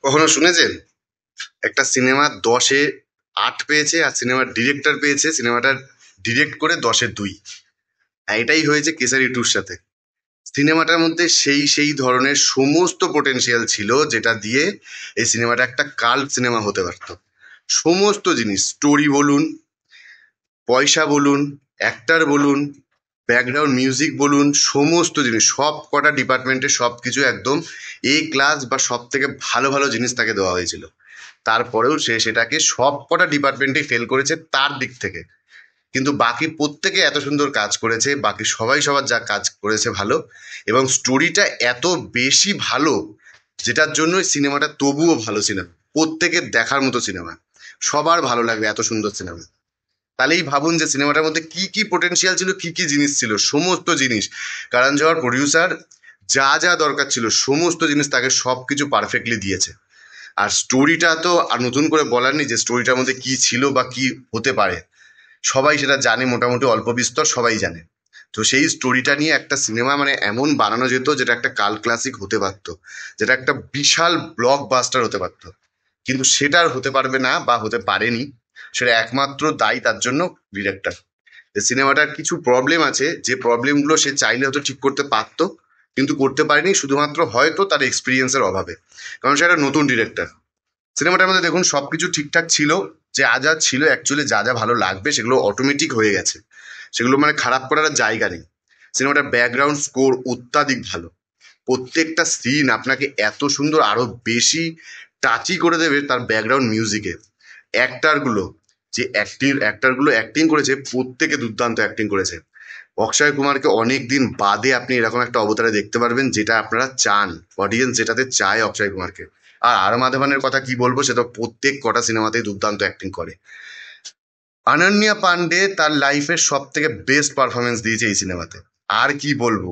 কখনো শুনেছেন একটা সিনেমা 10-এ 8 পেয়েছে আর সিনেমার ডিরেক্টর পেয়েছে সিনেমাটার ডিরেক্ট করে 10-এ 2? এটাই হয়েছে কেসারি টুর সাথে। সিনেমাটার মধ্যে সেই ধরনের সমস্ত পোটেনশিয়াল ছিল যেটা দিয়ে এই সিনেমাটা একটা কাল্ট সিনেমা হতে পারতো। সমস্ত জিনিস, স্টোরি বলুন, পয়সা বলুন, অ্যাক্টার বলুন, ব্যাকগ্রাউন্ড মিউজিক বলুন, সমস্ত জিনিস সব কটা ডিপার্টমেন্টে সব কিছু একদম এ ক্লাস বা সব থেকে ভালো ভালো জিনিস তাকে দেওয়া হয়েছিল। তারপরেও সে সেটাকে সব কটা ডিপার্টমেন্টেই ফেল করেছে তার দিক থেকে। কিন্তু বাকি প্রত্যেকে এত সুন্দর কাজ করেছে, বাকি সবাই সবার যা কাজ করেছে ভালো, এবং স্টোরিটা এত বেশি ভালো যেটার জন্য সিনেমাটা তবুও ভালো সিনেমা, প্রত্যেকের দেখার মতো সিনেমা, সবার ভালো লাগবে এত সুন্দর সিনেমা। তাহলেই ভাবুন যে সিনেমাটার মধ্যে কি কি পোটেনশিয়াল ছিল, কি কি জিনিস ছিল, সমস্ত জিনিস। কারণ জোহর প্রডিউসার যা যা দরকার ছিল সমস্ত জিনিস তাকে সব কিছু পারফেক্টলি দিয়েছে। আর স্টোরিটা তো আর নতুন করে বলার নেই যে স্টোরিটার মধ্যে কি ছিল বা কি হতে পারে, সবাই সেটা জানে, মোটামুটি অল্প বিস্তর সবাই জানে। তো সেই স্টোরিটা নিয়ে একটা সিনেমা মানে এমন বানানো যেত যেটা একটা কাল ক্লাসিক হতে পারতো, যেটা একটা বিশাল ব্লকবাস্টার হতে পারতো। কিন্তু সেটা আর হতে পারবে না বা হতে পারেনি। সেটা একমাত্র দায়ী তার জন্য ডিরেক্টর। সিনেমাটার কিছু প্রবলেম আছে, যে প্রবলেমগুলো সে চাইলে হয়তো ঠিক করতে পারতো, কিন্তু করতে পারেনি শুধুমাত্র হয়তো তার এক্সপিরিয়েন্সের অভাবে। কারণ সে একটা নতুন ডিরেক্টর। সিনেমাটার মধ্যে দেখুন সবকিছু ঠিকঠাক ছিল, যে যা ছিল অ্যাকচুয়ালি যা ভালো লাগবে সেগুলো অটোমেটিক হয়ে গেছে, সেগুলো মানে খারাপ করার আর জায়গা নেই। সিনেমাটার ব্যাকগ্রাউন্ড স্কোর অত্যাধিক ভালো। প্রত্যেকটা সিন আপনাকে এত সুন্দর আরো বেশি টাচই করে দেবে তার ব্যাকগ্রাউন্ড মিউজিকে। অ্যাক্টারগুলো, যে অ্যাক্টারগুলো অ্যাক্টিং করেছে প্রত্যেকে দুর্দান্ত অ্যাক্টিং করেছে। অক্ষয় কুমারকে অনেক দিন বাদে আপনি এরকম একটা অবতারে দেখতে পারবেন যেটা আপনারা চান, অডিয়েন্স যেটাতে চায় অক্ষয় কুমারকে। আর মাধবনের কথা কি বলবো, সে তো প্রত্যেক কটা সিনেমাতেই দুর্দান্ত অ্যাক্টিং করে। অনন্যা পান্ডে তার লাইফের সব থেকে বেস্ট পারফরমেন্স দিয়েছে এই সিনেমাতে। আর কি বলবো,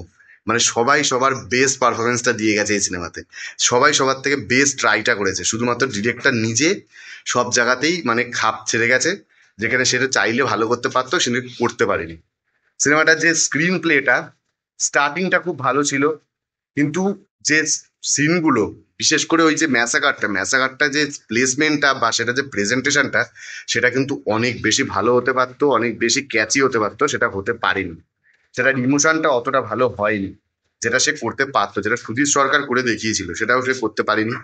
মানে সবাই সবার বেস্ট পারফরমেন্সটা দিয়ে গেছে এই সিনেমাতে। সবাই সবার থেকে বেস্ট ট্রাইটা করেছে, শুধুমাত্র ডিরেক্টর নিজে সব জায়গাতেই মানে খাপ ছেড়ে গেছে। যেখানে সেটা চাইলে ভালো করতে পারতো সেটা করতে পারেনি। সিনেমাটার যে স্ক্রিন প্লেটা, স্টার্টিংটা খুব ভালো ছিল, কিন্তু যে সিনগুলো, বিশেষ করে ওই যে ম্যাসাকারটা যে প্লেসমেন্টটা বা সেটা যে প্রেজেন্টেশনটা, সেটা কিন্তু অনেক বেশি ভালো হতে পারতো, অনেক বেশি ক্যাচি হতে পারতো, সেটা হতে পারেনি। সেটার ইমোশনটা অতটা ভালো হয়নি যেটা সে করতে পারতো, যেটা সুধীর সরকার করে দেখিয়েছিল সেটাও সে করতে পারেনি।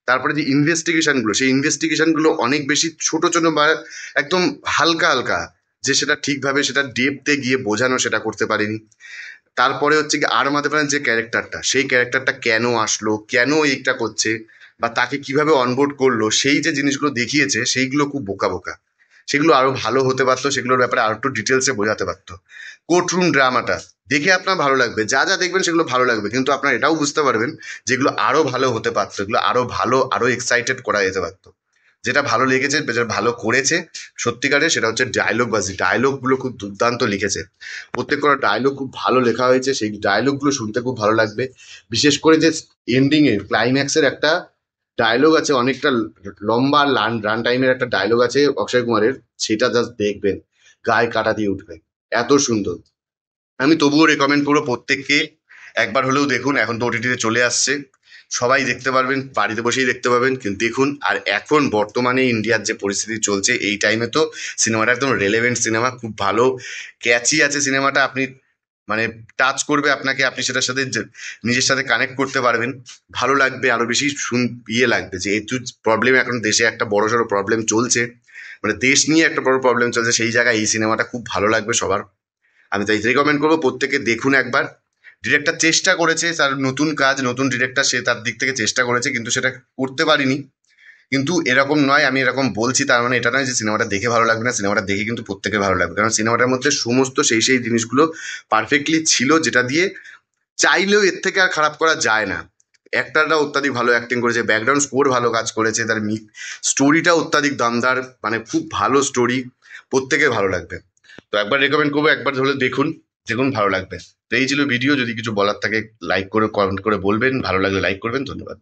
তারপরে যে ইনভেস্টিগেশনগুলো, সেই ইনভেস্টিগেশনগুলো অনেক বেশি ছোট ছোট বা একদম হালকা হালকা, যে সেটা ঠিকভাবে সেটা ডেপতে গিয়ে বোঝানো সেটা করতে পারেনি। তারপরে হচ্ছে কি আর মাধবনের যে ক্যারেক্টারটা, সেই ক্যারেক্টারটা কেন আসলো, কেন এইটা করছে, বা তাকে কিভাবে অনবোর্ড করলো, সেই যে জিনিসগুলো দেখিয়েছে সেইগুলো খুব বোকা বোকা। সেগুলো আরো ভালো হতে পারতো, সেগুলোর ব্যাপারে আরো একটু ডিটেলসে বোঝাতে পারতো। কোর্টরুম ড্রামাটা দেখে আপনার ভালো লাগবে, যা দেখবেন সেগুলো ভালো লাগবে, কিন্তু আপনার এটাও বুঝতে পারবেন যেগুলো আরো ভালো হতে পারতো, এগুলো আরো ভালো, আরো এক্সাইটেড করা যেতে পারতো। যেটা ভালো লেগেছে, যেটা ভালো করেছে সত্যিকারে, সেটা হচ্ছে ডায়লগগুলো খুব দুর্দান্ত লিখেছে। প্রত্যেক কটা ডায়লগ খুব ভালো লেখা হয়েছে, সেই ডায়লগগুলো শুনতে খুব ভালো লাগবে। বিশেষ করে যে এন্ডিং এর ক্লাইম্যাক্সের একটা ডায়লগ আছে, অনেকটা লম্বা রান টাইমের একটা ডায়লগ আছে অক্ষয় কুমারের, সেটা জাস্ট দেখবেন গায়ে কাটা দিয়ে উঠবে, এত সুন্দর। আমি তবুও রেকমেন্ড করবো প্রত্যেককে একবার হলেও দেখুন। এখন তো ওটিটিতে চলে আসছে, সবাই দেখতে পারবেন, বাড়িতে বসেই দেখতে পাবেন, কিন্তু দেখুন। আর এখন বর্তমানে ইন্ডিয়ার যে পরিস্থিতি চলছে এই টাইমে তো সিনেমাটা একদম রেলেভেন্ট সিনেমা, খুব ভালো ক্যাচি আছে সিনেমাটা। আপনি মানে টাচ করবে আপনাকে, আপনি সেটার সাথে নিজের সাথে কানেক্ট করতে পারবেন, ভালো লাগবে আরো বেশি ইয়ে লাগবে। যে একটু প্রবলেম এখন দেশে একটা বড়সড় প্রবলেম চলছে, মানে দেশ নিয়ে একটা বড় প্রবলেম চলছে, সেই জায়গায় এই সিনেমাটা খুব ভালো লাগবে সবার। আমি তাই রেকমেন্ড করবো প্রত্যেকে দেখুন একবার। ডিরেক্টর চেষ্টা করেছে, তার নতুন কাজ, নতুন ডিরেক্টর, সে তার দিক থেকে চেষ্টা করেছে, কিন্তু সেটা করতে পারিনি। কিন্তু এরকম নয়, আমি এরকম বলছি তার মানে এটা নয় যে সিনেমাটা দেখে ভালো লাগবে না, সিনেমাটা দেখে কিন্তু প্রত্যেকের ভালো লাগবে। কারণ সিনেমাটার মধ্যে সমস্ত সেই জিনিসগুলো পারফেক্টলি ছিল, যেটা দিয়ে চাইলেও এর থেকে আর খারাপ করা যায় না। অ্যাক্টাররা অত্যাধিক ভালো অ্যাক্টিং করেছে, ব্যাকগ্রাউন্ড স্কোর ভালো কাজ করেছে, তার স্টোরিটা অত্যাধিক দমদার, মানে খুব ভালো স্টোরি, প্রত্যেকের ভালো লাগবে। তো একবার রেকমেন্ড করবো, একবার হলে দেখুন, দেখুন ভালো লাগবে। তো এই ছিল ভিডিও, যদি কিছু বলার থাকে লাইক করে কমেন্ট করে বলবেন, ভালো লাগলে লাইক করবেন, ধন্যবাদ।